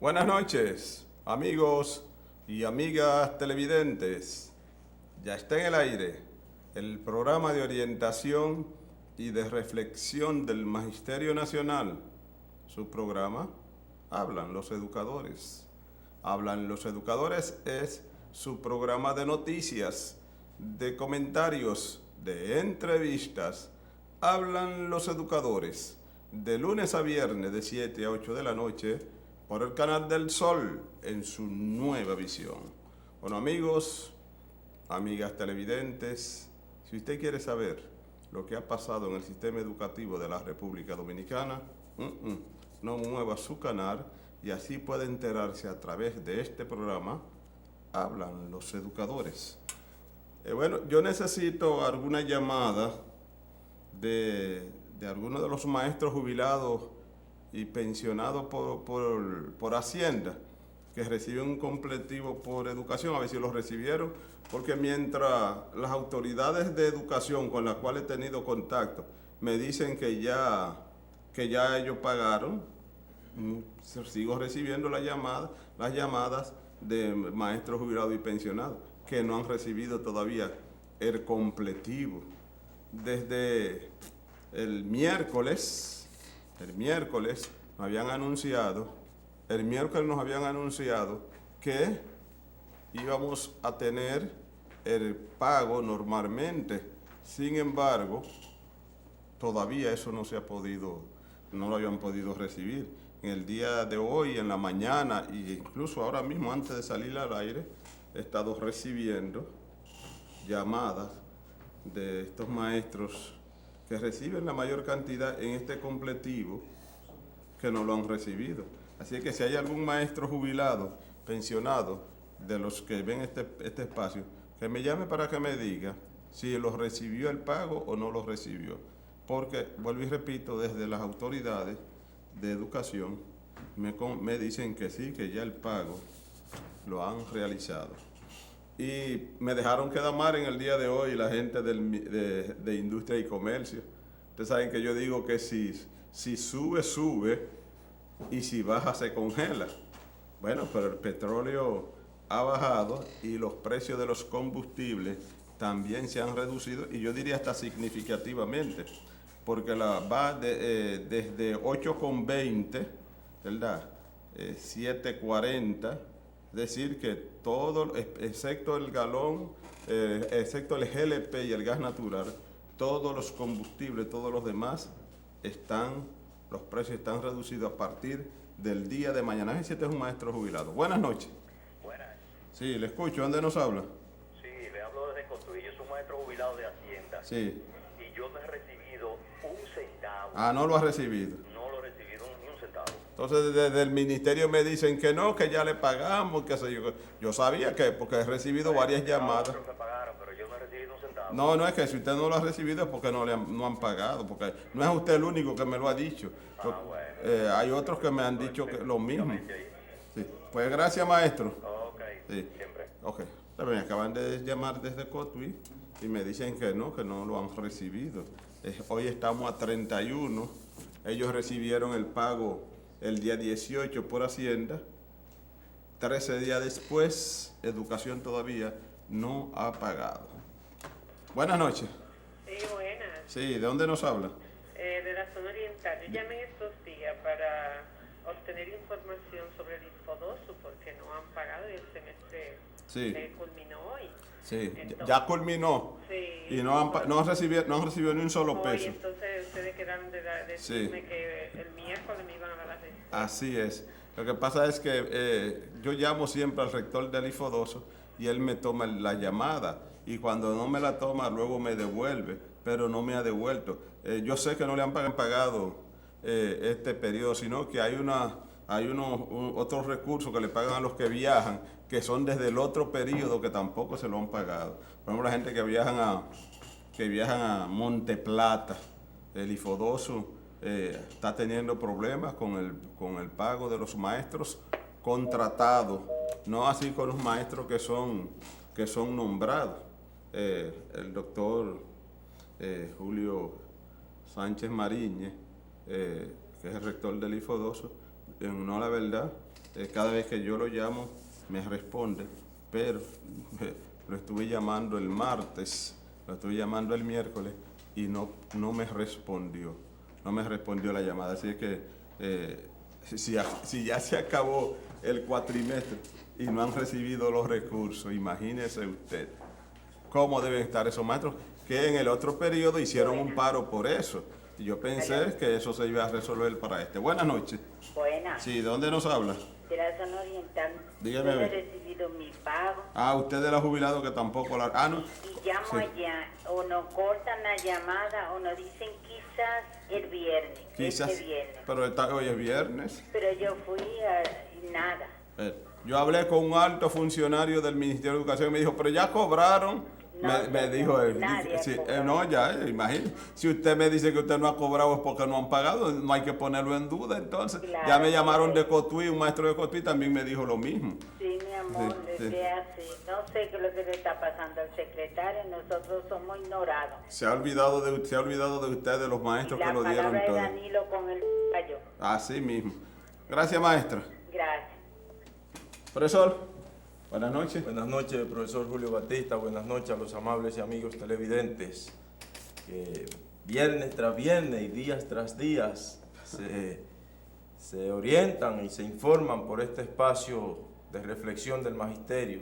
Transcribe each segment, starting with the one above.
Buenas noches, amigos y amigas televidentes. Ya está en el aire el programa de orientación y de reflexión del Magisterio Nacional. Su programa, Hablan los Educadores. Hablan los Educadores es su programa de noticias, de comentarios, de entrevistas. Hablan los Educadores, de lunes a viernes de 7 a 8 de la noche, por el canal del Sol en su nueva visión. Bueno, amigos, amigas televidentes, si usted quiere saber lo que ha pasado en el sistema educativo de la República Dominicana, no mueva su canal y así puede enterarse a través de este programa. Hablan los Educadores. Bueno, yo necesito alguna llamada de algunos de los maestros jubilados y pensionados por Hacienda, que reciben un completivo por educación, a ver si lo recibieron, porque mientras las autoridades de educación con las cuales he tenido contacto me dicen que ya ellos pagaron, sigo recibiendo las llamadas de maestros jubilados y pensionados que no han recibido todavía el completivo. Desde el miércoles nos habían anunciado que íbamos a tener el pago normalmente. Sin embargo, todavía eso no lo habían podido recibir. En el día de hoy, en la mañana, e incluso ahora mismo antes de salir al aire, he estado recibiendo llamadas de estos maestros que reciben la mayor cantidad en este completivo, que no lo han recibido. Así que si hay algún maestro jubilado, pensionado, de los que ven este espacio, que me llame para que me diga si lo recibió el pago o no lo recibió. Porque, vuelvo y repito, desde las autoridades de educación me dicen que sí, que ya el pago lo han realizado. Y me dejaron quedar mal en el día de hoy la gente de Industria y Comercio. Ustedes saben que yo digo que si sube, sube, y si baja, se congela. Bueno, pero el petróleo ha bajado y los precios de los combustibles también se han reducido, y yo diría hasta significativamente, porque va desde 8,20, ¿verdad? 7,40, es decir, que todo, excepto el galón, excepto el GLP y el gas natural, todos los combustibles, todos los demás, los precios están reducidos a partir del día de mañana. Este es un maestro jubilado. Buenas noches. Buenas. Sí, le escucho. ¿Dónde nos habla? Sí, le hablo desde Cotuí. Yo soy un maestro jubilado de Hacienda. Sí. Y yo no he recibido un centavo. Ah, no lo ha recibido. No lo he recibido ni un centavo. Entonces desde el ministerio me dicen que no, que ya le pagamos, que sé yo. Yo sabía que, porque he recibido varias llamadas. Me pagaron, pero yo no he recibido un centavo. No, es que si usted no lo ha recibido es porque no han pagado, porque no es usted el único que me lo ha dicho. Bueno. Hay otros que me han dicho lo mismo. Sí. Pues gracias, maestro. Ok, Sí. siempre. Ok. Me acaban de llamar desde Cotuí y me dicen que no lo han recibido. Hoy estamos a 31. Ellos recibieron el pago el día 18 por Hacienda. 13 días después, Educación todavía no ha pagado. Buenas noches. Sí, buenas. Sí, ¿de dónde nos habla? De la zona oriental. Yo llamé estos días para obtener información sobre el Infodoso porque no han pagado y el semestre culminó hoy. Sí, entonces, ya culminó. Sí. Y no han recibido ni un solo peso. Y entonces ustedes quedaron de decirme que el miércoles me iban a dar la respuesta. Así es. Lo que pasa es que yo llamo siempre al rector del Infodoso y él me toma la llamada, y cuando no me la toma luego me devuelve, pero no me ha devuelto. Yo sé que no le han pagado este periodo, sino que hay otros recursos que le pagan a los que viajan, que son desde el otro periodo, que tampoco se lo han pagado. Por ejemplo, la gente que viajan a Monte Plata, el Infodoso está teniendo problemas con el pago de los maestros contratados, no así con los maestros que son nombrados. El doctor Julio Sánchez Mariñez, que es el rector del Infodoso, en honor a la verdad, cada vez que yo lo llamo me responde, pero lo estuve llamando el martes, lo estuve llamando el miércoles y no me respondió la llamada. Así que si ya se acabó el cuatrimestre y no han recibido los recursos, imagínese usted cómo deben estar esos maestros que en el otro periodo hicieron un paro por eso. Y yo pensé que eso se iba a resolver para este. Buenas noches. Buenas. Sí, ¿de dónde nos habla? De la zona oriental. Dígame. Yo he recibido mi pago. Usted de la jubilado que tampoco la... no. Y llamo Sí. allá, o nos cortan la llamada, o nos dicen quizás el viernes. Quizás, este viernes. pero hoy es viernes. Pero yo fui y nada. Yo hablé con un alto funcionario del Ministerio de Educación y me dijo, pero ya cobraron. No, me dijo él. nadie ha Sí, cobrado. no, ya, imagínate. Si usted me dice que usted no ha cobrado es porque no han pagado, no hay que ponerlo en duda. Entonces, Claro, ya me llamaron sí. de Cotuí, un maestro de Cotuí también me dijo lo mismo. Sí, mi amor, Sí, desde sí. hace, no sé qué es lo que le está pasando al secretario, nosotros somos ignorados. Se ha olvidado de usted, de los maestros Y que la lo dieron palabra de todo. Danilo con el gallo. Así mismo. Gracias, maestra. Gracias. Profesor, buenas noches. Buenas noches, profesor Julio Batista. Buenas noches a los amables y amigos televidentes que viernes tras viernes y días tras días se orientan y se informan por este espacio de reflexión del magisterio.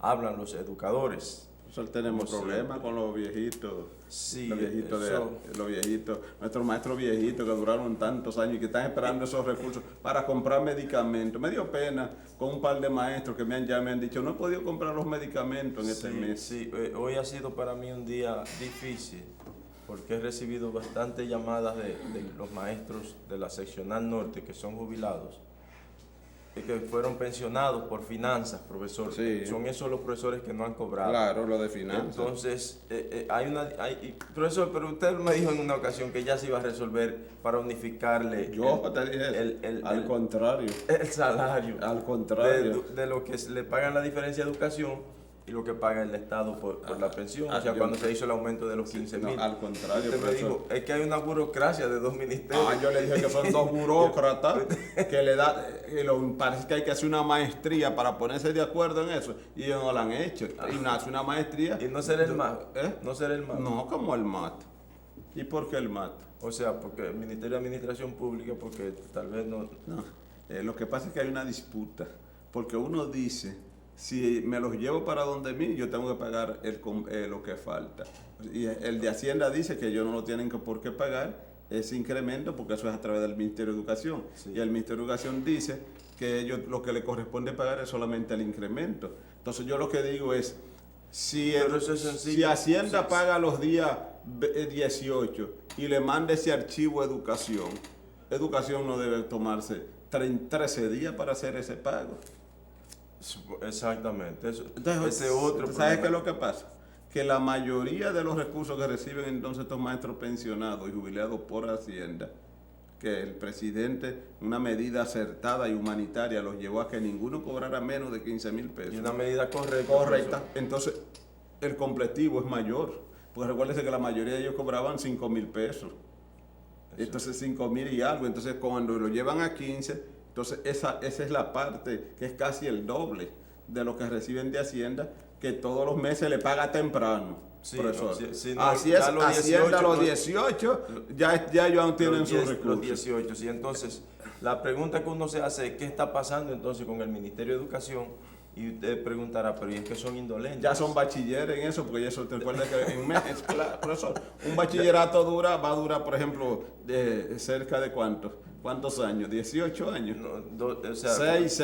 Hablan los educadores. Profesor, tenemos Como problemas con los viejitos. Sí, los viejitos, eso- los viejitos, nuestros maestros viejitos que duraron tantos años y que están esperando esos recursos para comprar medicamentos. Me dio pena con un par de maestros que me han llamado y me han dicho, no he podido comprar los medicamentos en este mes. Sí, hoy ha sido para mí un día difícil porque he recibido bastantes llamadas de los maestros de la seccional norte que son jubilados y que fueron pensionados por finanzas, profesor. Sí. Son esos los profesores que no han cobrado. Claro, lo de finanzas. Entonces, profesor, pero usted me dijo en una ocasión que ya se iba a resolver para unificarle Yo te dije eso. Al contrario. el salario Al contrario. de lo que le pagan la diferencia de educación y lo que paga el Estado por la pensión. O sea, cuando se hizo el aumento de los 15.000. No, al contrario, Usted me profesor. dijo, es que hay una burocracia de 2 ministerios. Yo le dije que son dos burócratas que le da, parece que hay que hacer una maestría para ponerse de acuerdo en eso y ellos no la han hecho. Y nace una maestría. Y no será el MAT. ¿Eh? No será el MAT. No, como el MAT. ¿Y por qué el MAT? O sea, porque el Ministerio de Administración Pública, porque tal vez no... No, lo que pasa es que hay una disputa, porque uno dice, si me los llevo para donde mí, yo tengo que pagar lo que falta. Y el de Hacienda dice que ellos no lo tienen por qué pagar ese incremento, porque eso es a través del Ministerio de Educación. Sí. Y el Ministerio de Educación dice que ellos lo que le corresponde pagar es solamente el incremento. Entonces yo lo que digo es, si Pero eso es sencillo. si Hacienda Sí. paga los días 18 y le manda ese archivo a Educación no debe tomarse 13 días para hacer ese pago. Exactamente. Entonces, Ese otro ¿sabes problema. qué es lo que pasa? Que la mayoría de los recursos que reciben entonces estos maestros pensionados y jubilados por Hacienda, que el presidente, una medida acertada y humanitaria, los llevó a que ninguno cobrara menos de 15.000 pesos. Y una medida correcta. Correcta. Entonces, el completivo es mayor. Porque recuérdense que la mayoría de ellos cobraban 5.000 pesos. Entonces, 5.000 y algo. Entonces, cuando lo llevan a 15, entonces esa es la parte que es casi el doble de lo que reciben de Hacienda, que todos los meses le paga temprano. Sí, profesor. no, sí, no, Así ya es, los Hacienda 18, los 18, ya ellos tienen sus Los recursos. 18. Sí, entonces, la pregunta que uno se hace es, ¿qué está pasando entonces con el Ministerio de Educación? Y usted preguntará, pero ¿y es que son indolentes? Ya son bachilleres en eso, porque eso te recuerda que en meses, claro, profesor, un bachillerato va a durar, por ejemplo, cerca de ¿cuántos años? 18 años. No, o sea, 6,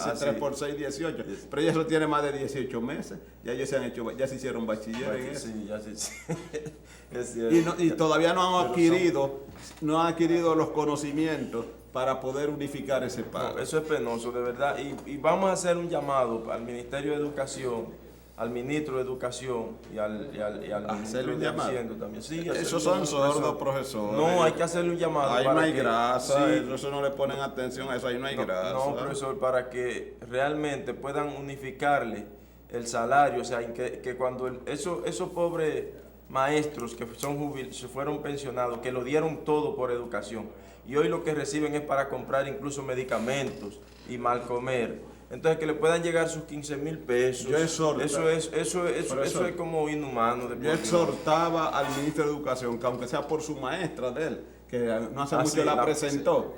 Ah, 3 sí. por 6, 18. Pero ya eso tiene más de 18 meses. Ya ellos ya se hicieron bachilleres en eso. Sí, ya sí. Es cierto. Y todavía no han Pero adquirido los conocimientos para poder unificar ese pago. No, eso es penoso, de verdad. Y vamos a hacer un llamado al Ministerio de Educación, al Ministro de Educación y al Hacerle Ministro un de llamado. Hacienda también. Sí, hacerle Esos un son llamado, sordos, profesor. No, hay que hacerle un llamado. Ahí no para hay que- grasa, sí, eso no le ponen atención a eso, ahí no hay grasa. No, profesor, para que realmente puedan unificarle el salario, o sea, que cuando esos pobres maestros que se fueron pensionados, que lo dieron todo por educación, y hoy lo que reciben es para comprar incluso medicamentos y mal comer. Entonces que le puedan llegar sus 15,000 pesos. Yo exhorto, eso es como inhumano. Yo exhortaba al ministro de Educación que aunque sea por su maestra de él, que no hace mucho la presentó,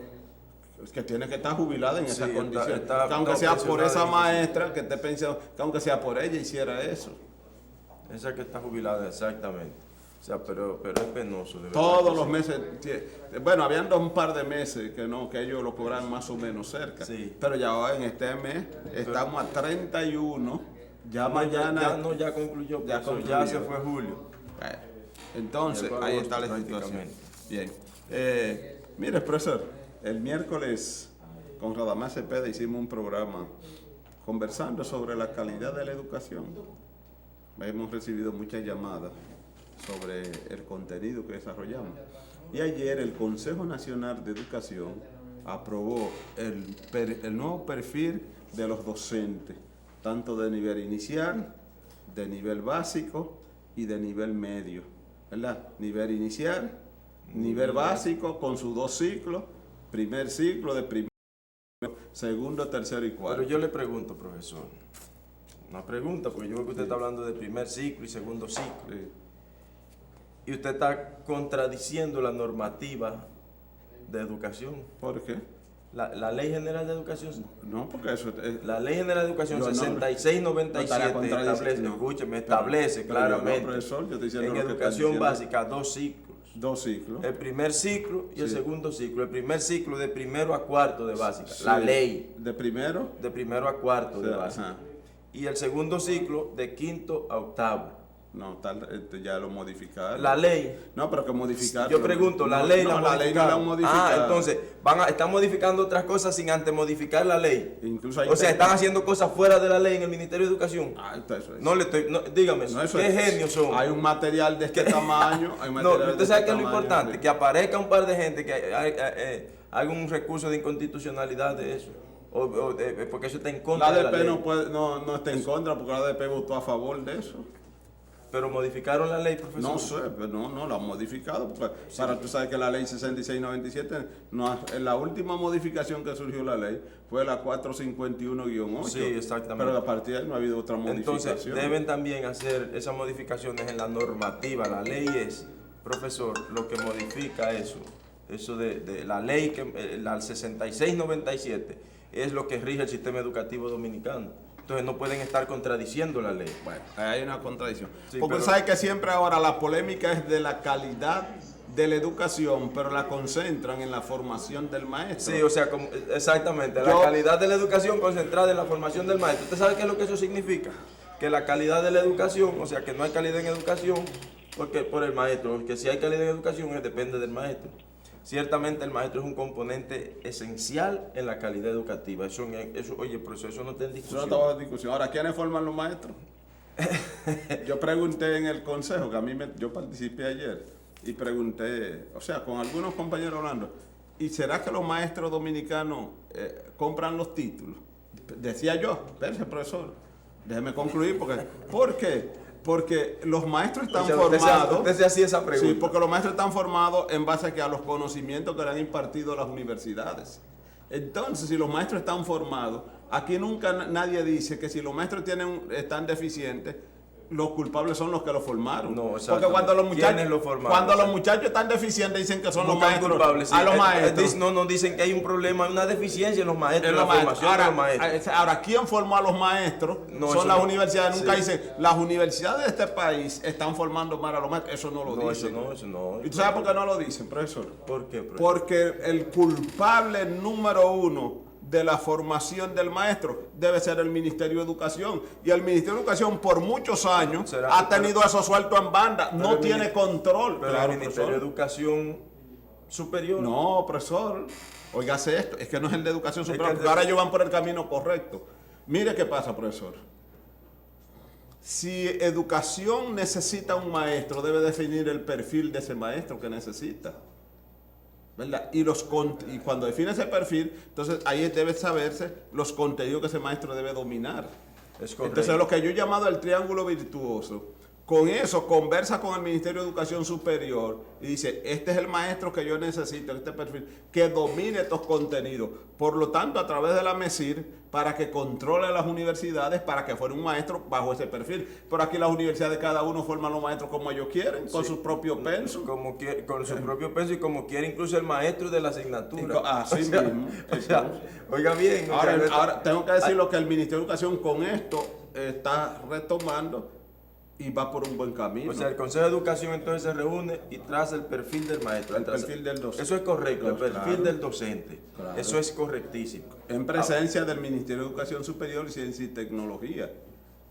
que tiene que estar jubilada en esa condición, que aunque sea por esa maestra, que esté pensando, que aunque sea por ella hiciera eso. Esa que está jubilada, exactamente. O sea, pero es penoso. De verdad. Todos los meses, bueno, habían un par de meses que ellos lo cobran más o menos cerca, sí. Pero ya en este mes estamos a 31, ya mañana... Ya concluyó, ya se fue julio. Entonces, ahí está la situación. Bien. Mire, profesor, el miércoles con Radamás Cepeda hicimos un programa conversando sobre la calidad de la educación. Hemos recibido muchas llamadas sobre el contenido que desarrollamos. Y ayer el Consejo Nacional de Educación aprobó el nuevo perfil de los docentes, tanto de nivel inicial, de nivel básico y de nivel medio, ¿verdad? Nivel inicial, nivel básico con sus 2 ciclos, primer ciclo de primero, segundo, tercero y cuarto. Pero yo le pregunto, profesor, una pregunta, porque yo veo que usted está hablando de primer ciclo y segundo ciclo. Sí. Y usted está contradiciendo la normativa de educación. ¿Por qué? La Ley General de Educación. No, porque eso es... La Ley General de Educación 6697 establece claramente profesor, yo estoy diciendo en educación básica 2 ciclos. 2 ciclos. El primer ciclo y el Sí. segundo ciclo. El primer ciclo de primero a cuarto de básica. Sí. La ley. ¿De primero? De primero a cuarto Sí, de básica. ajá. Y el segundo ciclo de quinto a octavo. No, ya lo modificaron. La ley. No, pero que modificaron. Yo pregunto, la No, ley no, la ley no la han modificado. entonces, están modificando otras cosas sin antes modificar la ley. Incluso hay O sea, están haciendo cosas fuera de la ley en el Ministerio de Educación. Eso es. No le estoy, dígame, No, eso ¿qué es. genios son? Hay un material de este tamaño. Hay No, material usted de sabe este que es lo tamaño. importante, que aparezca un par de gente que haga un recurso de inconstitucionalidad de eso. Porque eso está en contra La de la ADP ley. no está en contra porque la ADP votó a favor de eso. Pero modificaron la ley, profesor. No sé, pero no la han modificado. Porque tú sabes que la ley 6697, la última modificación que surgió la ley fue la 451-8. Sí, exactamente. Pero a partir de ahí no ha habido otra modificación. Entonces, deben también hacer esas modificaciones en la normativa. La ley es, profesor, lo que modifica eso de la ley, la 6697, es lo que rige el sistema educativo dominicano. Entonces no pueden estar contradiciendo la ley. Bueno, hay una contradicción. Sí, porque pero... sabe que siempre ahora la polémica es de la calidad de la educación, pero la concentran en la formación del maestro. Sí, o sea, exactamente, la calidad de la educación concentrada en la formación del maestro. ¿Usted sabe qué es lo que eso significa? Que la calidad de la educación, o sea, que no hay calidad en educación porque por el maestro, porque si hay calidad en educación depende del maestro. Ciertamente el maestro es un componente esencial en la calidad educativa. Oye, profesor, eso no está en discusión. Eso no está en discusión. Ahora, ¿quiénes forman los maestros? Yo pregunté en el consejo, que yo participé ayer, y pregunté, o sea, con algunos compañeros hablando, ¿y será que los maestros dominicanos compran los títulos? Decía yo, espérese, profesor, déjeme concluir, ¿por qué? Porque los maestros están formados. Usted se hacía esa pregunta. Sí, porque los maestros están formados en base a los conocimientos que le han impartido las universidades. Entonces, si los maestros están formados, aquí nunca nadie dice que si los maestros están deficientes, los culpables son los que lo formaron. No, porque cuando los muchachos están deficientes dicen que son los maestros culpables. Sí. A los maestros. No dicen que hay un problema, hay una deficiencia en los maestros, en la formación de los maestros. Ahora, ¿quién formó a los maestros? Son las universidades. Nunca dicen, las universidades de este país están formando mal a los maestros. Eso no lo dicen. Eso no. ¿Y tú sabes por qué no lo dicen, profesor? ¿Por qué, profesor? Porque el culpable número 1 de la formación del maestro debe ser el Ministerio de Educación. Y el Ministerio de Educación por muchos años ha tenido eso suelto en banda. No tiene control. Pero claro, el Ministerio de Educación Superior. No, profesor. Óigase esto. Es que no es el de Educación Superior. Porque ahora ellos van por el camino correcto. Mire qué pasa, profesor. Si educación necesita un maestro, debe definir el perfil de ese maestro que necesita. ¿Verdad? Y cuando define ese perfil, entonces ahí debe saberse los contenidos que ese maestro debe dominar. Es correcto. Entonces lo que yo he llamado el triángulo virtuoso con eso conversa con el Ministerio de Educación Superior y dice, este es el maestro que yo necesito, este perfil, que domine estos contenidos. Por lo tanto, a través de la MESIR, para que controle las universidades, para que fuera un maestro bajo ese perfil. Pero aquí las universidades, cada uno forman los maestros como ellos quieren, con su propio penso. Con su propio peso y como quiere incluso el maestro de la asignatura. Así mismo. Oiga bien. Ahora, tengo que decir lo que el Ministerio de Educación con esto está retomando y va por un buen camino. O sea, el Consejo de Educación entonces se reúne y traza el perfil del maestro. El perfil del docente. Eso es correcto, el perfil claro, del docente. Claro. Eso es correctísimo. En presencia del Ministerio de Educación Superior y Ciencia y Tecnología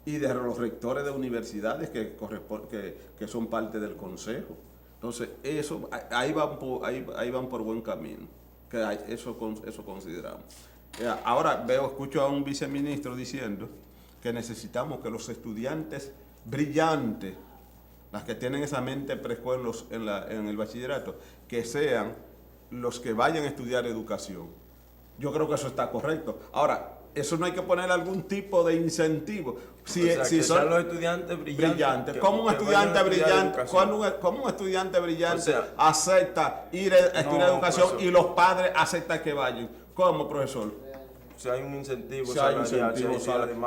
y de los rectores de universidades que son parte del Consejo. Entonces, eso, ahí van por buen camino. Eso consideramos. Ahora escucho a un viceministro diciendo que necesitamos que los estudiantes brillantes, las que tienen esa mente precoz en el bachillerato, que sean los que vayan a estudiar educación. Yo creo que eso está correcto. Ahora, eso no hay que poner algún tipo de incentivo. Si son los estudiantes brillantes. ¿Cómo un estudiante brillante acepta ir a estudiar educación, profesor, y los padres aceptan que vayan? ¿Cómo, profesor? Si hay un incentivo,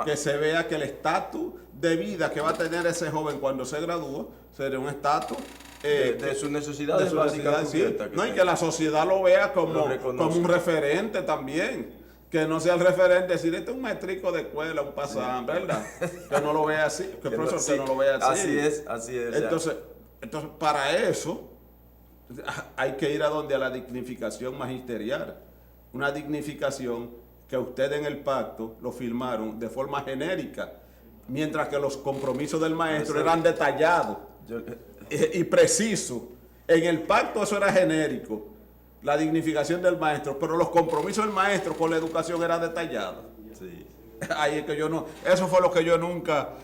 que se vea que el estatus de vida que va a tener ese joven cuando se gradúe sería un estatus de sus necesidades básicas. Sí. Y que la sociedad lo vea como un referente también. Que no sea el referente, decir, este es un maestrico de escuela, un pasán, ¿verdad? Que no lo vea así, que el profesor que no lo vea así. Así es. Entonces, para eso hay que ir a la dignificación magisterial. Una dignificación que ustedes en el pacto lo firmaron de forma genérica, mientras que los compromisos del maestro eran detallados y precisos. En el pacto eso era genérico, la dignificación del maestro, pero los compromisos del maestro con la educación eran detallados. Sí. Ahí es que eso fue lo que yo nunca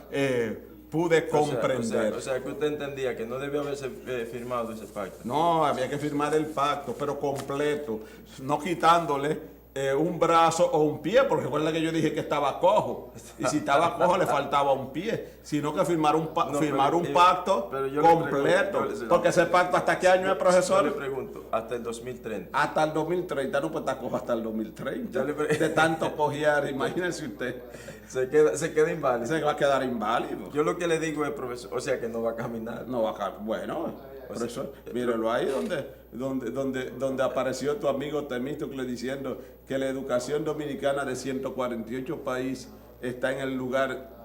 pude comprender. O sea, que usted entendía que no debía haberse firmado ese pacto. No, había que firmar el pacto, pero completo, no quitándole un brazo o un pie, porque recuerda que yo dije que estaba cojo, y si estaba cojo le faltaba un pie, sino que firmar un pacto completo, porque ese pacto, ¿hasta qué año es, profesor? Yo le pregunto, hasta el 2030. Hasta el 2030, no, pues está cojo hasta el 2030, de tanto cojear, imagínense usted. Se queda inválido. Se va a quedar inválido. Yo lo que le digo es, profesor, o sea que no va a caminar. No va a caminar, bueno, profesor, míralo ahí donde apareció tu amigo Temístocle diciendo que la educación dominicana de 148 países está en el lugar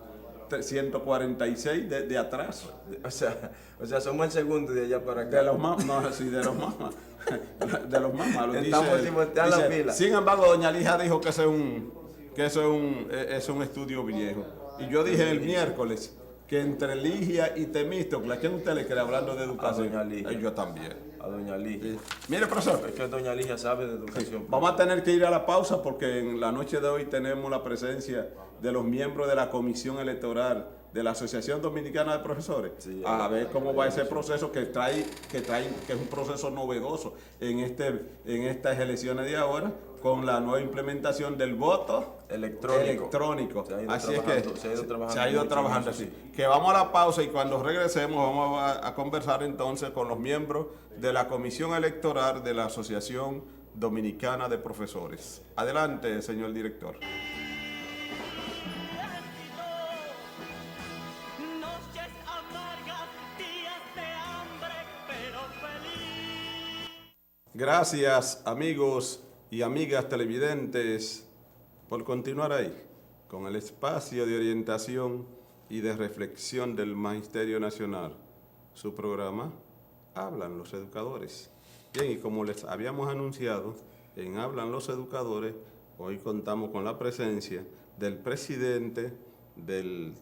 146 de atrás. O sea, somos el segundo de allá para acá. De los más, no, sí, de los más. De los más malos. Estamos simultáneos la fila. Sin embargo, doña Lija dijo que eso es un estudio viejo. Y yo dije el miércoles que entre Ligia y Temístocle, ¿a quién usted le cree hablando de educación? A doña Ligia. Yo también. A doña Ligia. Sí. Mire, profesor. Es que doña Ligia sabe de educación. Sí. Vamos a tener que ir a la pausa porque en la noche de hoy tenemos la presencia de los miembros de la Comisión Electoral de la Asociación Dominicana de Profesores. Sí, a ver cómo va ese proceso que es un proceso novedoso en estas elecciones de ahora, con la nueva implementación del voto electrónico. Así es que se ha ido trabajando así. Que vamos a la pausa y cuando regresemos vamos a conversar entonces con los miembros de la Comisión Electoral de la Asociación Dominicana de Profesores. Adelante, señor director. Gracias, amigos y amigas televidentes, por continuar ahí con el espacio de orientación y de reflexión del Magisterio Nacional. Su programa, Hablan los Educadores. Bien, y como les habíamos anunciado, en Hablan los Educadores, hoy contamos con la presencia del presidente del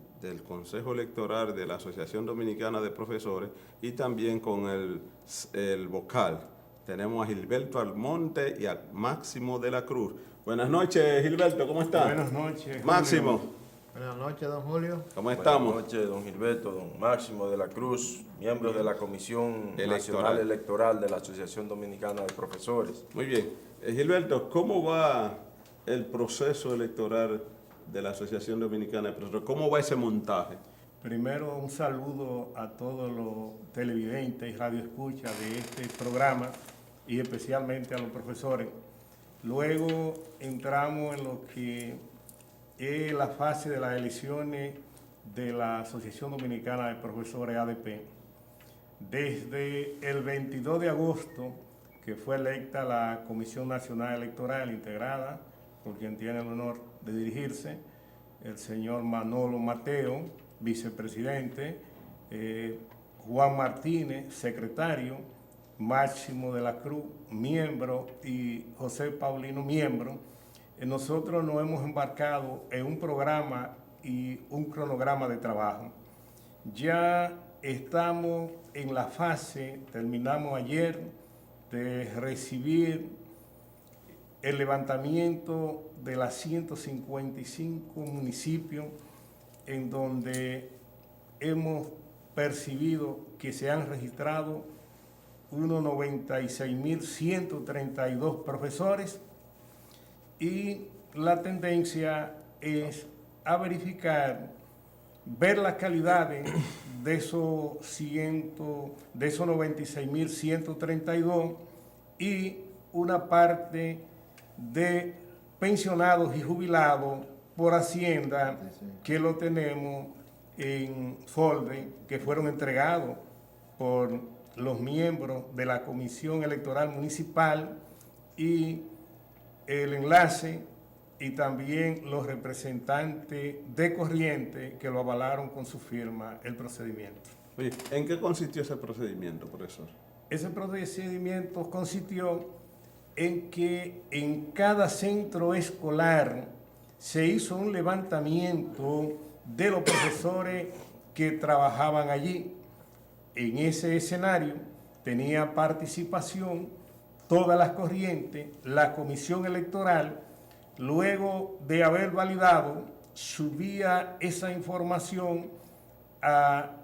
Consejo Electoral de la Asociación Dominicana de Profesores y también con el vocal. Tenemos a Gilberto Almonte y a Máximo de la Cruz. Buenas noches, Gilberto, ¿cómo está? Buenas noches, Máximo. Julio. Buenas noches, don Julio. ¿Cómo estamos? Buenas noches, don Gilberto, don Máximo de la Cruz, miembro de la Comisión Nacional Electoral de la Asociación Dominicana de Profesores. Muy bien. Gilberto, ¿cómo va el proceso electoral de la Asociación Dominicana de Profesores? ¿Cómo va ese montaje? Primero, un saludo a todos los televidentes y radioescuchas de este programa y especialmente a los profesores. Luego entramos en lo que es la fase de las elecciones de la Asociación Dominicana de Profesores ADP. Desde el 22 de agosto, que fue electa la Comisión Nacional Electoral integrada por quien tiene el honor de dirigirse, el señor Manolo Mateo, vicepresidente, Juan Martínez, secretario, Máximo de la Cruz, miembro, y José Paulino, miembro. Nosotros nos hemos embarcado en un programa y un cronograma de trabajo. Ya estamos en la fase, terminamos ayer, de recibir el levantamiento de las 155 municipios en donde hemos percibido que se han registrado unos 96.132 profesores, y la tendencia es a verificar, ver las calidades de esos 96.132 y una parte de pensionados y jubilados por Hacienda que lo tenemos en folder, que fueron entregados por los miembros de la Comisión Electoral Municipal, y el enlace, y también los representantes de Corriente que lo avalaron con su firma el procedimiento. Oye, ¿en qué consistió ese procedimiento, profesor? Ese procedimiento consistió en que en cada centro escolar se hizo un levantamiento de los profesores que trabajaban allí. En ese escenario tenía participación todas las corrientes, la comisión electoral. Luego de haber validado, subía esa información a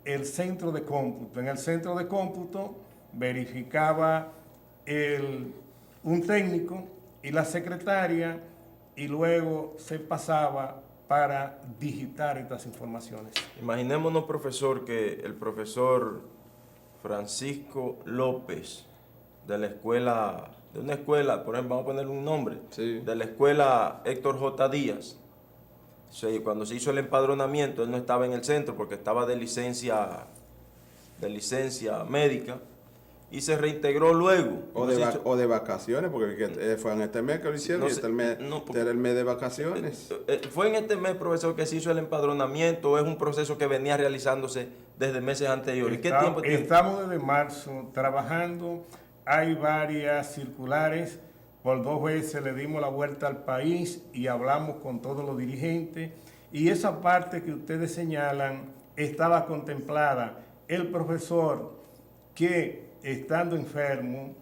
el centro de cómputo. En el centro de cómputo verificaba un técnico y la secretaria, y luego se pasaba para digitar estas informaciones. Imaginémonos, profesor, que el profesor Francisco López, de una escuela, por ejemplo, vamos a poner un nombre, sí, de la escuela Héctor J. Díaz. Sí, cuando se hizo el empadronamiento, él no estaba en el centro porque estaba de licencia médica, y se reintegró luego. O de vacaciones, porque fue en este mes que lo hicieron, y era el mes de vacaciones. Fue en este mes, profesor, que se hizo el empadronamiento, o es un proceso que venía realizándose desde meses anteriores. ¿Qué tiempo tiene? Estamos desde marzo trabajando. Hay varias circulares, por 2 veces le dimos la vuelta al país y hablamos con todos los dirigentes, y esa parte que ustedes señalan estaba contemplada. El profesor que, estando enfermo,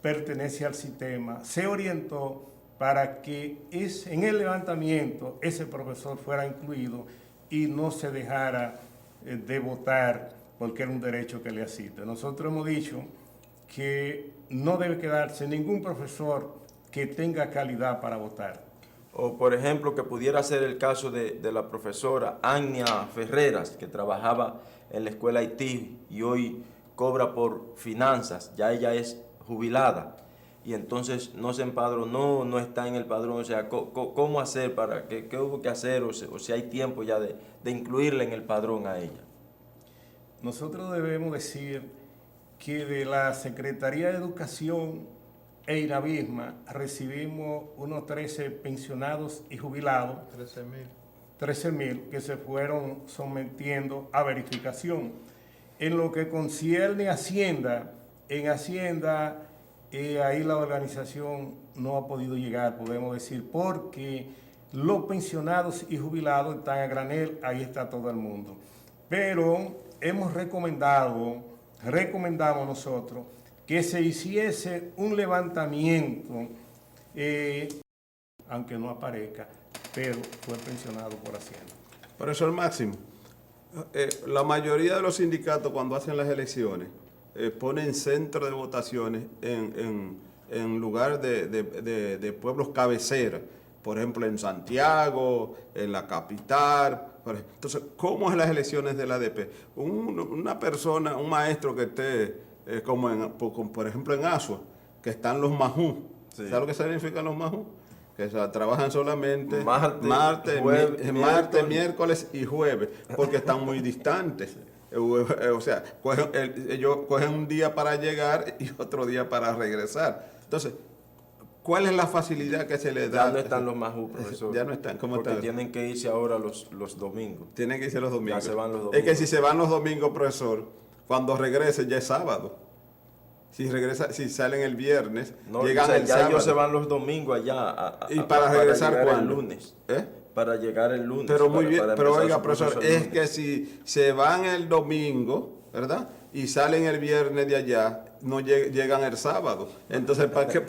pertenece al sistema, se orientó para que en el levantamiento ese profesor fuera incluido y no se dejara de votar, porque era un derecho que le asiste. Nosotros hemos dicho que no debe quedarse ningún profesor que tenga calidad para votar. O, por ejemplo, que pudiera ser el caso de la profesora Ania Ferreras, que trabajaba en la escuela Haití y hoy cobra por finanzas, ya ella es jubilada, y entonces no se empadronó, no está en el padrón. O sea, ¿cómo hacer qué hubo que hacer, o si hay tiempo ya de incluirla en el padrón a ella? Nosotros debemos decir que de la Secretaría de Educación e INAVISMA recibimos unos 13 pensionados y jubilados, 13.000 que se fueron sometiendo a verificación. En lo que concierne a Hacienda, en Hacienda ahí la organización no ha podido llegar, podemos decir, porque los pensionados y jubilados están a granel, ahí está todo el mundo. Pero hemos recomendamos nosotros que se hiciese un levantamiento, aunque no aparezca, pero fue pensionado por Hacienda. Profesor Máximo, la mayoría de los sindicatos cuando hacen las elecciones ponen centro de votaciones en lugar de pueblos cabecera. por ejemplo, en Santiago, en la capital. Entonces, ¿cómo es las elecciones del ADP? Una persona, un maestro que esté, por ejemplo, en Asua, que están los majú. Sí. ¿Sabes lo que significan los majú? Que trabajan solamente martes, miércoles y jueves, porque están muy distantes. O sea, ellos cogen un día para llegar y otro día para regresar. Entonces, ¿cuál es la facilidad que se les da? Ya no están los majú, profesor. Ya no están. ¿Cómo porque están? Tienen que irse ahora los domingos. Tienen que irse los domingos. Ya se van los domingos. Es que si se van los domingos, profesor, cuando regresen ya es sábado. Si salen el viernes, llegan el sábado. Ellos se van los domingos allá. ¿Y para regresar cuándo? El lunes. ¿Eh? Para llegar el lunes. Pero muy bien, pero oiga, profesor, es que si se van el domingo, ¿verdad? Y salen el viernes de allá, no llegan el sábado. Entonces, ¿qué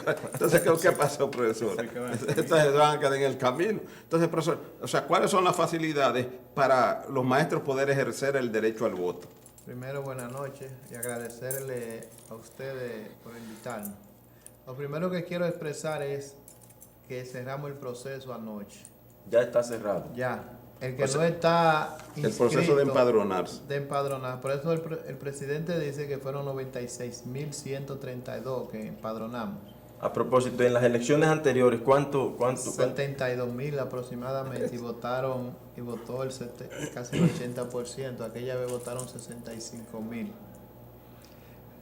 pasó, profesor? Entonces van a quedar en el camino. Entonces, profesor, o sea, ¿cuáles son las facilidades para los maestros poder ejercer el derecho al voto? Primero, buenas noches y agradecerle a ustedes por invitarnos. Lo primero que quiero expresar es que cerramos el proceso anoche. Ya está cerrado. Ya. El que no está inscrito, el proceso de empadronarse. De empadronar. Por eso el presidente dice que fueron 96.132 que empadronamos. A propósito, en las elecciones anteriores, ¿cuánto? 72.000 aproximadamente y votó casi el 80%. Aquella vez votaron 65.000.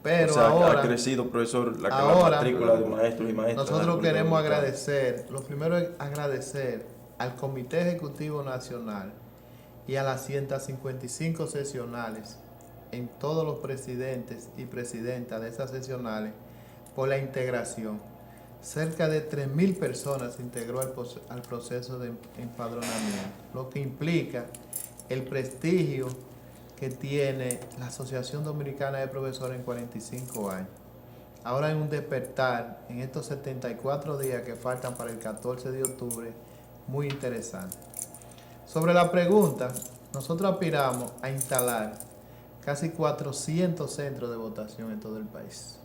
Pero o sea, ahora ha crecido, profesor, la matrícula de maestros y maestras. Nosotros queremos agradecer, lo primero es agradecer al Comité Ejecutivo Nacional y a las 155 sesionales, en todos los presidentes y presidentas de esas sesionales, por la integración. Cerca de 3.000 personas se integró al proceso de empadronamiento, lo que implica el prestigio que tiene la Asociación Dominicana de Profesores en 45 años. Ahora hay un despertar en estos 74 días que faltan para el 14 de octubre, muy interesante. Sobre la pregunta, nosotros aspiramos a instalar casi 400 centros de votación en todo el país.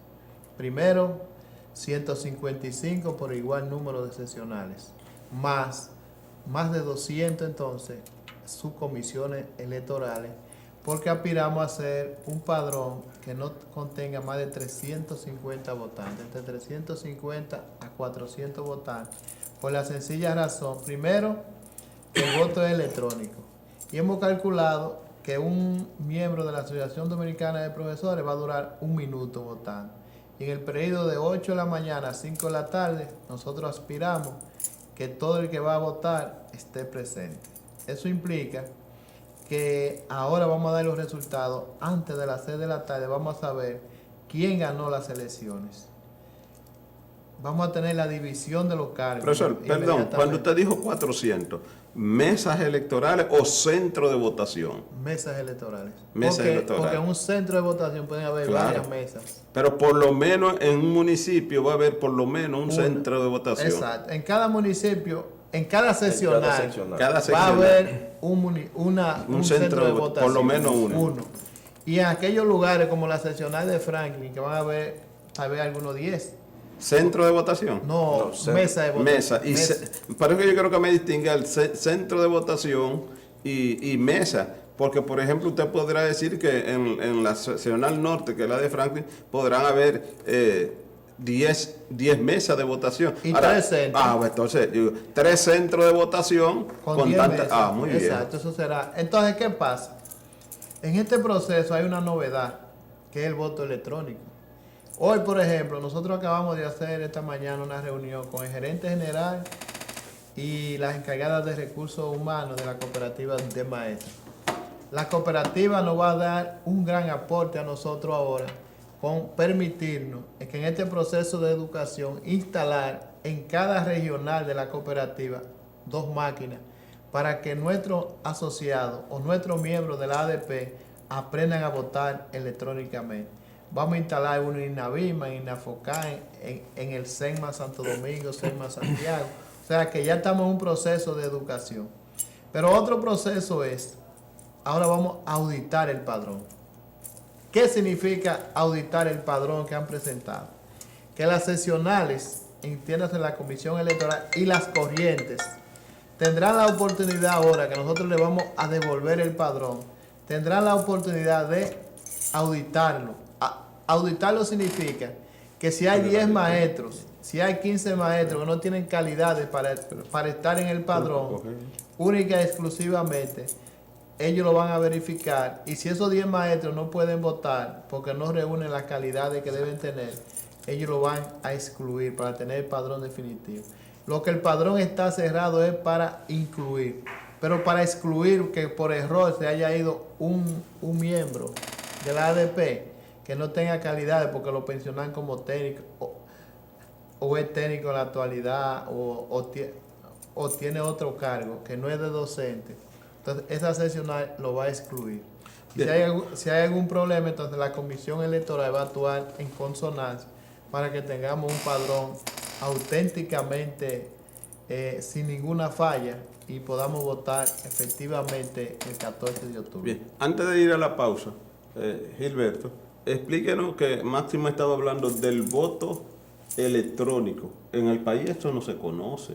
Primero, 155 por igual número de sesionales, más de 200 entonces subcomisiones electorales, porque aspiramos a hacer un padrón que no contenga más de 350 votantes, entre 350 a 400 votantes, por la sencilla razón, primero, que el voto es electrónico, y hemos calculado que un miembro de la Asociación Dominicana de Profesores va a durar 1 minuto votando. Y en el periodo de 8 de la mañana a 5 de la tarde, nosotros aspiramos que todo el que va a votar esté presente. Eso implica que ahora vamos a dar los resultados antes de las 6 de la tarde, vamos a saber quién ganó las elecciones. Vamos a tener la división de los cargos. Profesor, perdón, cuando usted dijo 400, ¿mesas electorales o centro de votación? Mesas electorales. Porque en un centro de votación pueden haber varias mesas. Pero por lo menos en un municipio va a haber por lo menos un centro de votación. Exacto. En cada municipio, en cada seccional, va a haber un centro de votación. Por lo menos uno. Y en aquellos lugares como la seccional de Franklin, que van a haber tal vez algunos 10. ¿Centro de votación? No, mesa de votación. Por eso yo creo que me distingue el centro de votación y mesa. Porque, por ejemplo, usted podrá decir que en la seccional norte, que es la de Franklin, podrán haber 10 mesas de votación. Y 3 centros. Entonces, 3 centros de votación con tantas. Muy bien. Exacto, eso será. Entonces, ¿qué pasa? En este proceso hay una novedad, que es el voto electrónico. Hoy, por ejemplo, nosotros acabamos de hacer esta mañana una reunión con el gerente general y las encargadas de recursos humanos de la cooperativa de maestros. La cooperativa nos va a dar un gran aporte a nosotros ahora con permitirnos que en este proceso de educación instalar en cada regional de la cooperativa 2 máquinas para que nuestros asociados o nuestros miembros de la ADP aprendan a votar electrónicamente. Vamos a instalar uno en Inavima, en Inafocá, en el SEMA Santo Domingo, SEMA Santiago. O sea que ya estamos en un proceso de educación. Pero otro proceso es, ahora vamos a auditar el padrón. ¿Qué significa auditar el padrón que han presentado? Que las sesionales entiéndase la Comisión Electoral y las corrientes, tendrán la oportunidad ahora que nosotros le vamos a devolver el padrón, tendrán la oportunidad de auditarlo. Auditarlo significa que si hay 10 maestros, si hay 15 maestros que no tienen calidades para estar en el padrón, única y exclusivamente, ellos lo van a verificar, y si esos 10 maestros no pueden votar porque no reúnen las calidades que deben tener, ellos lo van a excluir para tener el padrón definitivo. Lo que el padrón está cerrado es para incluir, pero para excluir que por error se haya ido un miembro de la ADP que no tenga calidades porque lo pensionan como técnico o es técnico en la actualidad o tiene otro cargo que no es de docente, entonces esa seccional lo va a excluir. Si hay algún problema, entonces la Comisión Electoral va a actuar en consonancia para que tengamos un padrón auténticamente sin ninguna falla y podamos votar efectivamente el 14 de octubre. Bien, antes de ir a la pausa, Gilberto, explíquenos que Máximo ha estado hablando del voto electrónico. En el país esto no se conoce.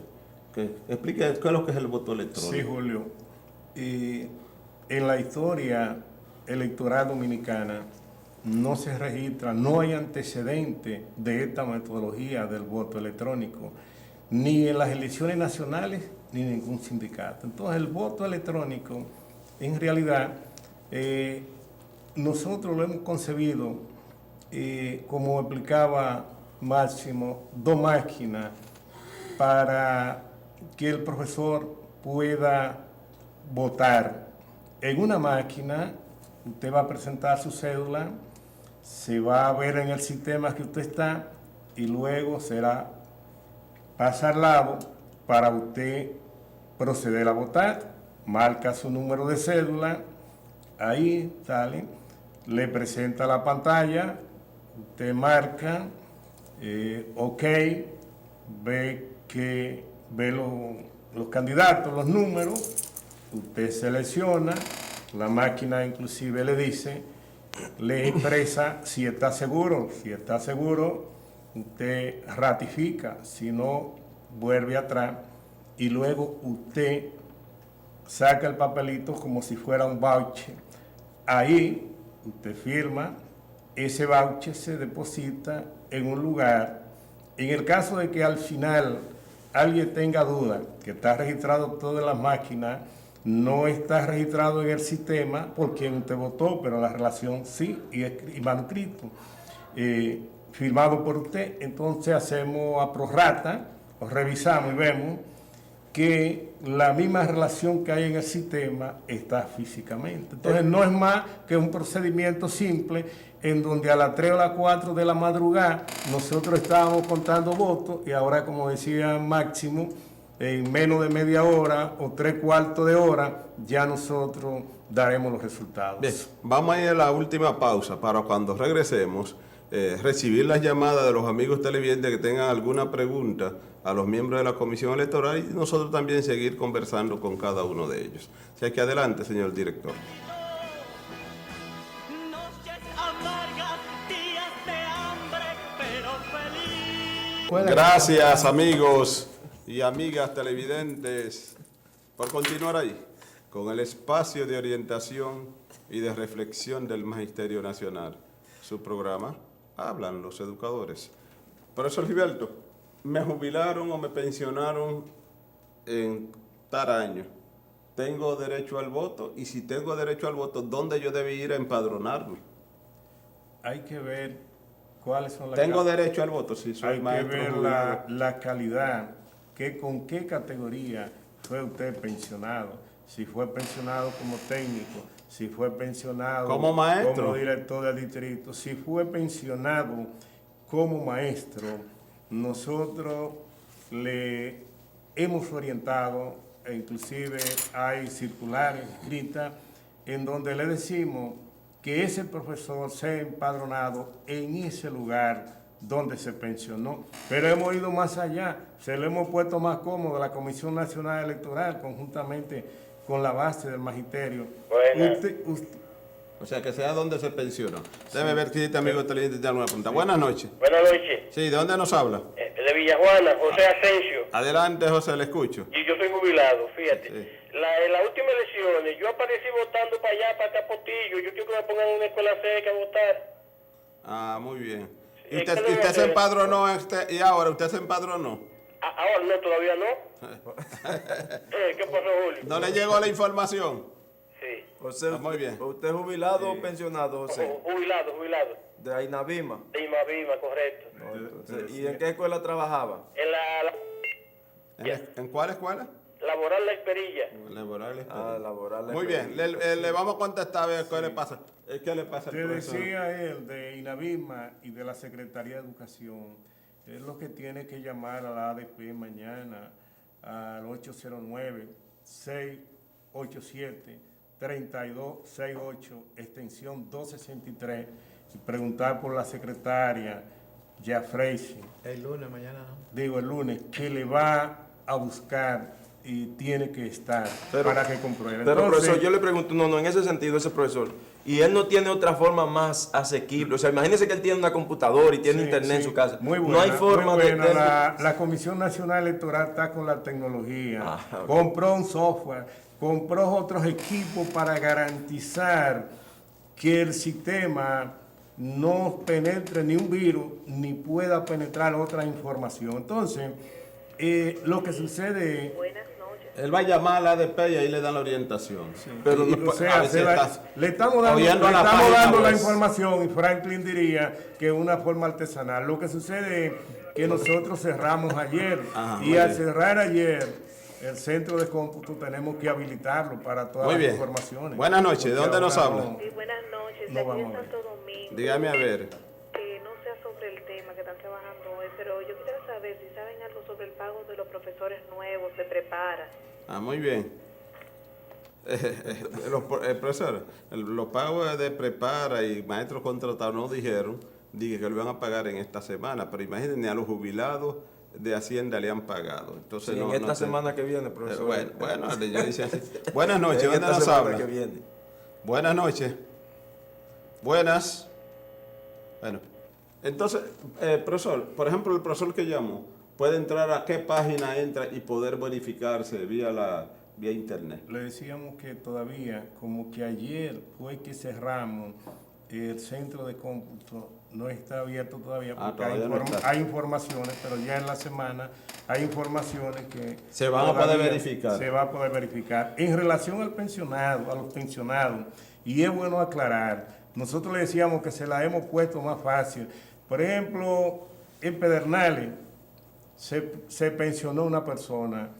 Explique qué es lo que es el voto electrónico. Sí, Julio. En la historia electoral dominicana no se registra, no hay antecedente de esta metodología del voto electrónico, ni en las elecciones nacionales, ni en ningún sindicato. Entonces, el voto electrónico, en realidad, nosotros lo hemos concebido, como explicaba Máximo, 2 máquinas para que el profesor pueda votar. En una máquina, usted va a presentar su cédula, se va a ver en el sistema que usted está y luego será pasa al lado para usted proceder a votar. Marca su número de cédula, ahí sale, le presenta la pantalla, usted marca, ok, ve los candidatos, los números, usted selecciona, la máquina inclusive le dice, le expresa si está seguro, usted ratifica, si no, vuelve atrás y luego usted saca el papelito como si fuera un voucher. Ahí usted firma, ese voucher se deposita en un lugar. En el caso de que al final alguien tenga duda, que está registrado todas las máquinas, no está registrado en el sistema por quien usted votó, pero la relación sí, y manuscrito, firmado por usted. Entonces hacemos a prorrata, lo revisamos y vemos que la misma relación que hay en el sistema está físicamente. Entonces no es más que un procedimiento simple en donde a las 3 o las 4 de la madrugada nosotros estábamos contando votos y ahora, como decía Máximo, en menos de media hora o 3/4 de hora ya nosotros daremos los resultados. Bien, vamos a ir a la última pausa para cuando regresemos recibir las llamadas de los amigos televidentes que tengan alguna pregunta a los miembros de la Comisión Electoral y nosotros también seguir conversando con cada uno de ellos. Así que adelante, señor director. Gracias, amigos y amigas televidentes, por continuar ahí con el espacio de orientación y de reflexión del Magisterio Nacional. Su programa, Hablan los Educadores. Profesor Gilberto, me jubilaron o me pensionaron en tal año. ¿Tengo derecho al voto? Y si tengo derecho al voto, ¿dónde yo debo ir a empadronarme? Hay que ver cuáles son las... ¿Tengo derecho al voto? Si soy maestro. Hay que ver la calidad, con qué categoría fue usted pensionado. Si fue pensionado como técnico, si fue pensionado como maestro, como director del distrito, si fue pensionado como maestro, nosotros le hemos orientado, e inclusive hay circulares escritas en donde le decimos que ese profesor sea empadronado en ese lugar donde se pensionó. Pero hemos ido más allá, se lo hemos puesto más cómodo a la Comisión Nacional Electoral conjuntamente con la base del magisterio. Bueno. O sea, que sea donde se pensiona. Debe ver si este amigo televidente tiene alguna pregunta. Buenas noches. Buenas noches. Sí, ¿de dónde nos habla? De De Villajuana, José Asensio. Adelante, José, le escucho. Y yo soy jubilado, fíjate. Sí. En las últimas elecciones, yo aparecí votando para allá, para Capotillo. Yo quiero que me pongan en una escuela cerca a votar. Ah, muy bien. Sí, ¿Y ¿qué le voy a usted se hacer? empadronó? ¿Y ahora usted se empadronó? Ahora no, todavía no. ¿Qué pasó, Julio? ¿No le llegó la información? Sí. José, Muy bien. ¿usted es jubilado o pensionado, José? Jubilado. De Ainabima. De Imabima, correcto. No, entonces, ¿y en qué escuela trabajaba? En ¿En cuál escuela? Laboral La Esperilla. Laboral. Laboral. Muy bien, le vamos a contestar a ver qué le pasa. ¿Qué le pasa al Te profesor? decía él de Inabima y de la Secretaría de Educación, es lo que tiene que llamar a la ADP mañana al 809-687-3268, extensión 263, y preguntar por la secretaria Jafreisi. El lunes, mañana no. Digo, el lunes, que le va a buscar y tiene que estar para que compruebe. Pero, Entonces, profesor, yo le pregunto, no, en ese sentido, ese profesor, y él no tiene otra forma más asequible. O sea, imagínese que él tiene una computadora y tiene sí, internet en sí, su casa. muy buena, no hay forma muy de... buena. La Comisión Nacional Electoral está con la tecnología. Ok. Compró un software, compró otros equipos para garantizar que el sistema no penetre ni un virus ni pueda penetrar otra información. Entonces, lo que sucede... Buenas noches. Él va a llamar a la ADP y ahí le dan la orientación. Pero Y, no, o sea, a ver si estás le estamos dando, oyendo la página, la pues. información, y Franklin diría que es una forma artesanal. Lo que sucede es que nosotros cerramos ayer, Ajá, y muy al bien. cerrar ayer el centro de cómputo tenemos que habilitarlo para todas Muy las bien. informaciones. Buenas noches. ¿De Porque dónde nos ahora habla? Sí, buenas noches. No Aquí vamos en a ver. Santo Domingo. Dígame a ver. Que no sea sobre el tema que están trabajando hoy, pero yo quisiera saber si saben algo sobre el pago de los profesores nuevos de Prepara. Ah, muy bien. Profesor, los pagos de Prepara y maestros contratados no dijeron, dije que lo iban a pagar en esta semana, pero imagínense, ni a los jubilados de Hacienda le han pagado. Entonces, Sí, no, en esta no sé. semana que viene, profesor. Bueno, yo decía así. Buenas noches, En ¿dónde esta nos semana habla? que viene. Buenas noches. Buenas. Bueno, entonces, profesor, por ejemplo, el profesor que llamó, puede entrar a qué página entra y poder verificarse vía internet. Le decíamos que todavía, como que ayer fue que cerramos el centro de cómputo, no está abierto todavía porque todavía no está. hay informaciones, pero ya en la semana hay informaciones que Se van a poder todavía verificar. Se va a poder verificar. En relación al pensionado, a los pensionados, y es bueno aclarar, nosotros le decíamos que se la hemos puesto más fácil. Por ejemplo, en Pedernales se pensionó una persona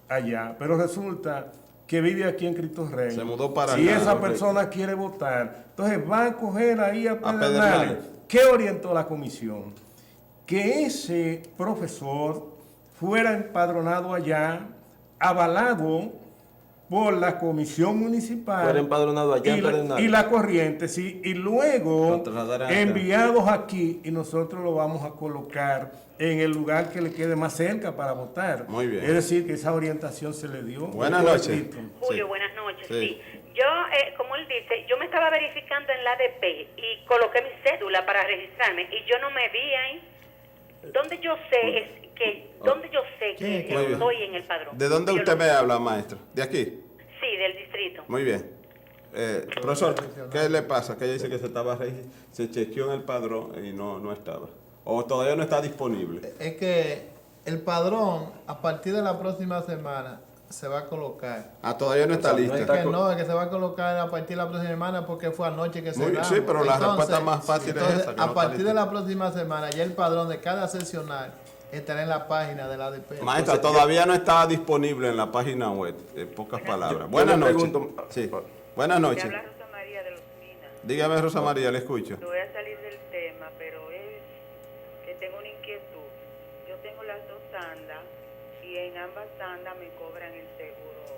allá, pero resulta que vive aquí en Cristo Rey. Se mudó para Si acá, esa ok. persona quiere votar, entonces va a coger ahí a Pedernales. Pedernales. ¿Qué orientó la comisión? Que ese profesor fuera empadronado allá, avalado por la comisión municipal. Fuera empadronado allá en Pedernales. Y la corriente, sí, y luego Lo trasladarán acá. enviados aquí, y nosotros lo vamos a colocar en el lugar que le quede más cerca para votar. Muy bien. Es decir, que esa orientación se le dio. Buenas Por noches. escrito. Julio, Sí. buenas noches. Sí. Sí. Yo, como él dice, yo me estaba verificando en la ADP y coloqué mi cédula para registrarme y yo no me vi ahí. ¿Dónde yo sé que Muy bien. estoy en el padrón? ¿De dónde Yo usted lo- me habla, maestro? ¿De aquí? Sí, del distrito. Muy bien. Profesor, ¿qué le pasa? Que ella dice que se chequeó en el padrón y no estaba. O todavía no está disponible. Es que el padrón, a partir de la próxima semana, se va a colocar. Ah, todavía no está O sea, no lista. Es que no, es que se va a colocar a partir de la próxima semana porque fue anoche que se Muy bien, sí, pero la respuesta más fácil es esa, que no a está partir lista. de la próxima semana, ya el padrón de cada seccional estará en la página de la ADP. Maestra, todavía no está disponible en la página web, en pocas palabras. Buenas le noches. pregunto- Sí. Buenas Te noches. habla Rosa María de los Minas. Dígame, Rosa María, le escucho. No voy a salir del tema, pero es que tengo una inquietud. Yo tengo las dos tandas y en ambas tandas me cobran el seguro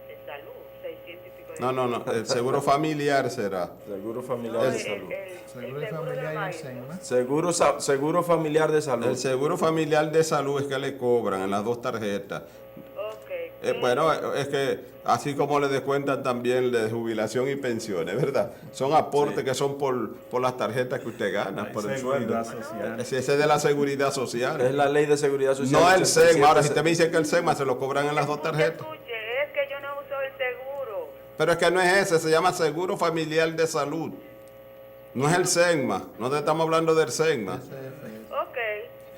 de salud, 600 y pico de No, el seguro familiar será. Seguro No, familiar de salud. Seguro el y seguro de familiar y maestro. el SEN, ¿no? Seguro familiar de salud. El seguro familiar de salud es que le cobran en las dos tarjetas. Ok, Bueno, es que así como le descuentan también de jubilación y pensiones, ¿verdad? Son aportes que son por las tarjetas que usted gana, por el sueldo. Social. Ese es de la seguridad social. Es la ley de seguridad social. No el 87. SEGMA. Ahora, si usted me dice que el SEGMA se lo cobran en las dos tarjetas. Escuche, es que yo no uso el seguro. Pero es que no es ese, se llama Seguro Familiar de Salud. No es el SEGMA, no te estamos hablando del SEGMA. Ok.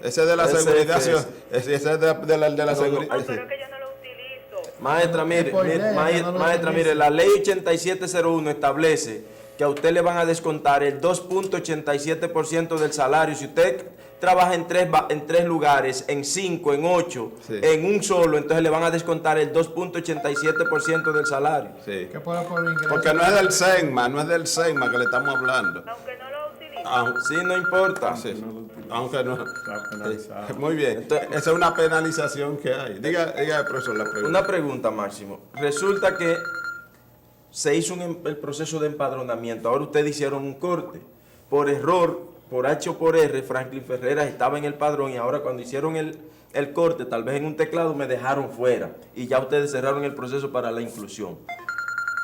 Ese es de la Ese seguridad, es ese. ese es de la seguridad. Oh, pero es que yo no lo utilizo. Maestra, mire, por ley, maestra, mire, la ley 8701 establece que a usted le van a descontar el 2.87% del salario. Si usted trabaja en tres lugares, en 5, en 8, Sí. en un solo, entonces le van a descontar el 2.87% del salario. Sí. Que por ingreso. Porque no es del SEGMA, no es del SEGMA que le estamos hablando. Aunque no lo utilizo. Sí, no importa. Sí, aunque no. Está penalizado. Muy bien. Entonces- Esa es una penalización que hay. Diga, profesor, la pregunta. Una pregunta, Máximo. Resulta que se hizo el proceso de empadronamiento. Ahora ustedes hicieron un corte. Por error, por H o por R, Franklin Ferreras estaba en el padrón y ahora cuando hicieron el corte, tal vez en un teclado, me dejaron fuera. Y ya ustedes cerraron el proceso para la inclusión.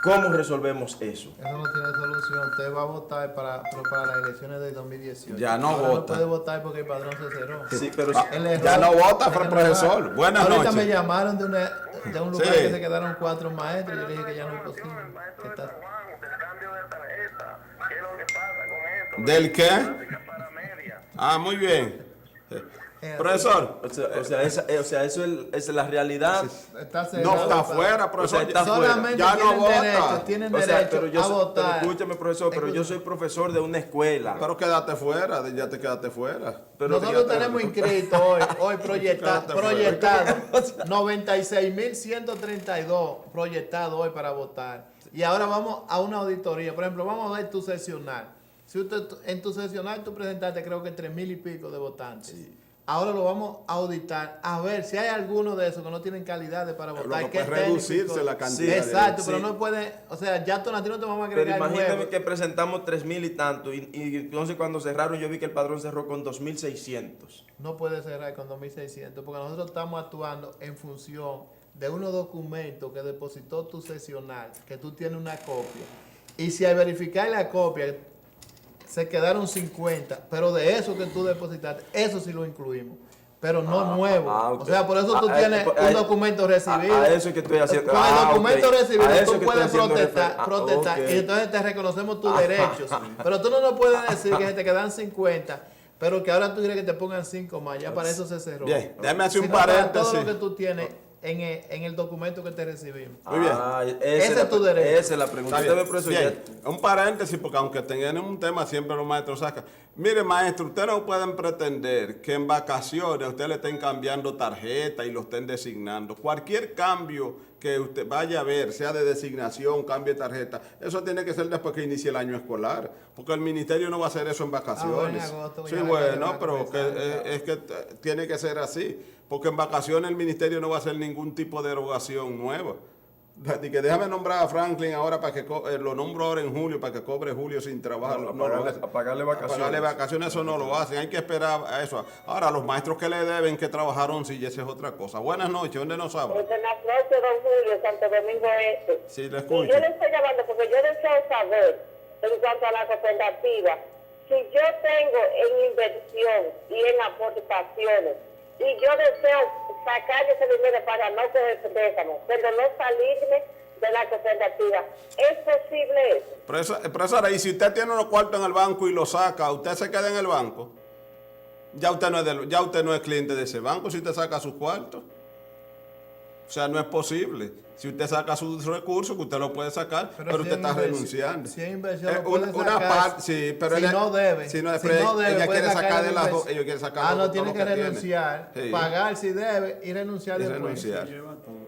¿Cómo resolvemos eso? Eso no tiene solución. Usted va a votar pero para las elecciones de 2018. Ya no Ahora vota. No puede votar porque el padrón se cerró. Sí, pero El error Ya no vota, es que no profesor. va. Buenas Ahorita noches. me llamaron de un lugar Sí. que se quedaron 4 maestros. Yo le dije que ya no es posible. Que está- del cambio de tarjeta, ¿qué es lo que pasa con esto? ¿Del qué? Para media. Ah, muy bien. Profesor, O sea, eso es la realidad. Está cerrado. no está fuera, profesor. O sea, está Solamente Ya no tienen vota. derecho, tienen O sea, derecho pero yo a soy- votar. pero escúchame, profesor, pero yo soy profesor de una escuela. Pero quédate fuera, ya te quedaste fuera. Pero Nosotros fíjate, tenemos inscrito hoy Quédate proyectado 96.132 proyectados hoy para votar. Y ahora vamos a una auditoría. Por ejemplo, vamos a ver tu sesional. Si usted en tu sesional tú presentaste creo que 3.000 y pico de votantes. Ahora lo vamos a auditar a ver si hay alguno de esos que no tienen calidades para votar. Lo que que puede es reducirse técnico y la todo. cantidad de- Exacto, Sí. pero no puede, o sea, ya a ti no te vamos a Pero agregar imagínate nuevo. que presentamos 3.000 y tanto, y entonces cuando cerraron yo vi que el padrón cerró con 2.600. No puede cerrar con 2.600 porque nosotros estamos actuando en función de unos documentos que depositó tu sesional, que tú tienes una copia. Y si al verificar la copia se quedaron 50, pero de eso que tú depositaste, eso sí lo incluimos. Pero no nuevo. Ok. O sea, por eso tú tienes un documento recibido. A eso es que estoy haciendo. Con el documento ok. recibido A eso tú que puedes estoy haciendo protestar ok. y entonces te reconocemos tus derechos. Pero tú no nos puedes decir que se te quedan 50, pero que ahora tú quieres que te pongan 5 más. Ya para eso se cerró. Bien, déjame hacer un Sino para paréntesis. todo lo que tú tienes en el documento que te recibimos. Muy bien. Ese es tu derecho. Esa es la pregunta. Está bien. Usted ve, profesor, Bien. ya- Un paréntesis, porque aunque tengan un tema, siempre los maestros sacan. Mire, maestro, ustedes no pueden pretender que en vacaciones usted le estén cambiando tarjeta y lo estén designando. Cualquier cambio que usted vaya a ver, sea de designación, cambio de tarjeta, eso tiene que ser después que inicie el año escolar, porque el ministerio no va a hacer eso en vacaciones. en agosto Sí, ya bueno, va a pero comenzar. es que tiene que ser así, porque en vacaciones el ministerio no va a hacer ningún tipo de erogación nueva. Así que déjame nombrar a Franklin ahora para que lo nombro ahora en julio para que cobre julio sin trabajar. A pagarle vacaciones. A pagarle vacaciones, eso no lo hacen, hay que esperar a eso. Ahora, los maestros que le deben que trabajaron, sí, esa es otra cosa. Buenas noches, ¿dónde nos habla? Buenas noches, don Julio, Santo Domingo Este. Sí, le Y escucho. yo le estoy llamando porque yo deseo saber, en cuanto a la cooperativa, si yo tengo en inversión y en aportaciones, y yo deseo sacar ese dinero para no coger préstamos, pero no salirme de la cooperativa, ¿es posible eso? Profesora, y si usted tiene unos cuartos en el banco y lo saca, ¿usted se queda en el banco? Ya usted no es cliente de ese banco si usted saca sus cuartos. O sea, no es posible. Si usted saca sus recursos, que usted lo puede sacar, pero si usted es está inversión- renunciando. si es inversión, lo puede una sacar. parte, sí, pero Si ella, no debe. Si no, Si pero no debe, ella puede quiere sacar sacar de de las inversión. dos, ella quiere sacar Ah, todo no, lo tiene que tiene. renunciar, Sí. pagar si debe y renunciar Y después. renunciar.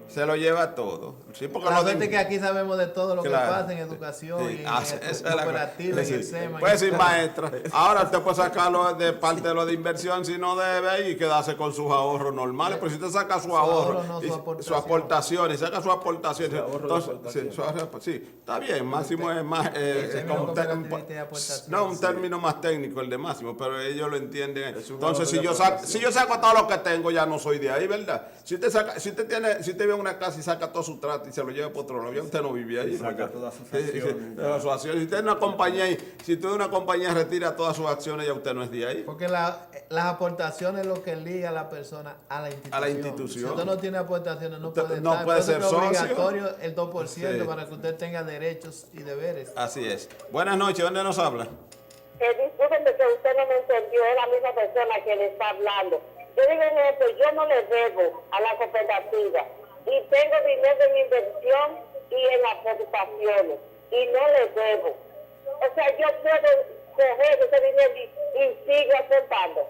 Se lo lleva todo. Sí, porque La lo de- suerte que aquí sabemos de todo lo que Claro. pasa en educación Sí, y en esa es la cooperativa, en sí. el SEMA. Puede decir, maestra, ahora usted puede sacarlo de parte de lo de inversión si no debe y quedarse con sus ahorros normales. Pero si usted saca su ahorro, ahorro, no, y su aportación. su aportación y saca su aportación, Su ahorro de entonces, aportación. sí, su ahorro, sí, está bien, máximo es más, término como cooperativo y aportación, no, un sí. término más técnico el de máximo, pero ellos lo entienden. Es un Entonces, ahorro de si yo aportación. saco todo lo que tengo, ya no soy de ahí, ¿verdad? Si usted saca, si usted tiene, si usted vive en una casa y saca todo su trato y se lo lleva por otro lado, ya usted no vive ahí. Saca todas sus acciones. Todas sus acciones. Si usted es una compañía, si usted es una compañía retira todas sus acciones, ya usted no es de ahí. Porque las aportaciones es lo que liga a la persona a la institución. A la institución. Si usted no tiene aportaciones, no Usted puede no estar. puede Por eso ser es socio. obligatorio el 2% Sí. para que usted tenga derechos y deberes. Así es. Buenas noches, ¿dónde nos habla? Discúlpenme que usted no me entendió, es la misma persona que le está hablando. Yo digo en esto, yo no le debo a la cooperativa y tengo dinero en inversión y en aportaciones y no le debo. O sea, yo puedo coger ese dinero y sigo aportando.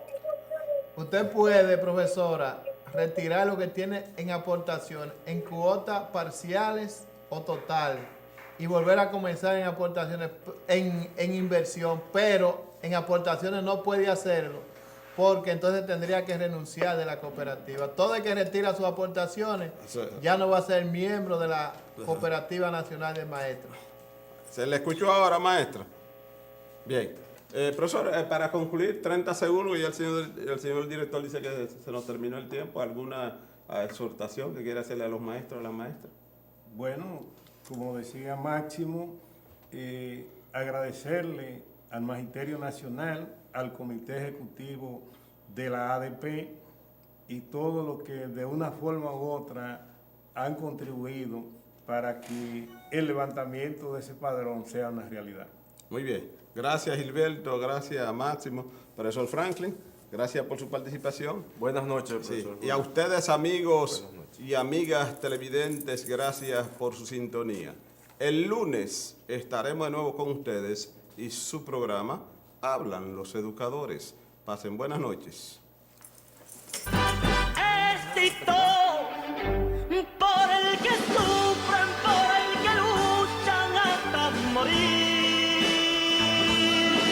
Usted puede, profesora, retirar lo que tiene en aportación en cuotas parciales o total y volver a comenzar en aportaciones, en inversión, pero en aportaciones no puede hacerlo porque entonces tendría que renunciar de la cooperativa. Todo el que retira sus aportaciones ya no va a ser miembro de la Cooperativa Nacional de Maestros. ¿Se le escuchó ahora, maestra? Bien. Profesor, para concluir, 30 segundos y el señor director dice que se nos terminó el tiempo. ¿Alguna exhortación que quiera hacerle a los maestros, a las maestras? Bueno, como decía Máximo, agradecerle al Magisterio Nacional, al Comité Ejecutivo de la ADP y todo lo que de una forma u otra han contribuido para que el levantamiento de ese padrón sea una realidad. Muy bien. Gracias, Gilberto. Gracias, Máximo. Profesor Franklin, gracias por su participación. Buenas noches, Sí. profesor. Y a ustedes, amigos y amigas televidentes, gracias por su sintonía. El lunes estaremos de nuevo con ustedes y su programa Hablan los Educadores. Pasen buenas noches. Esta historia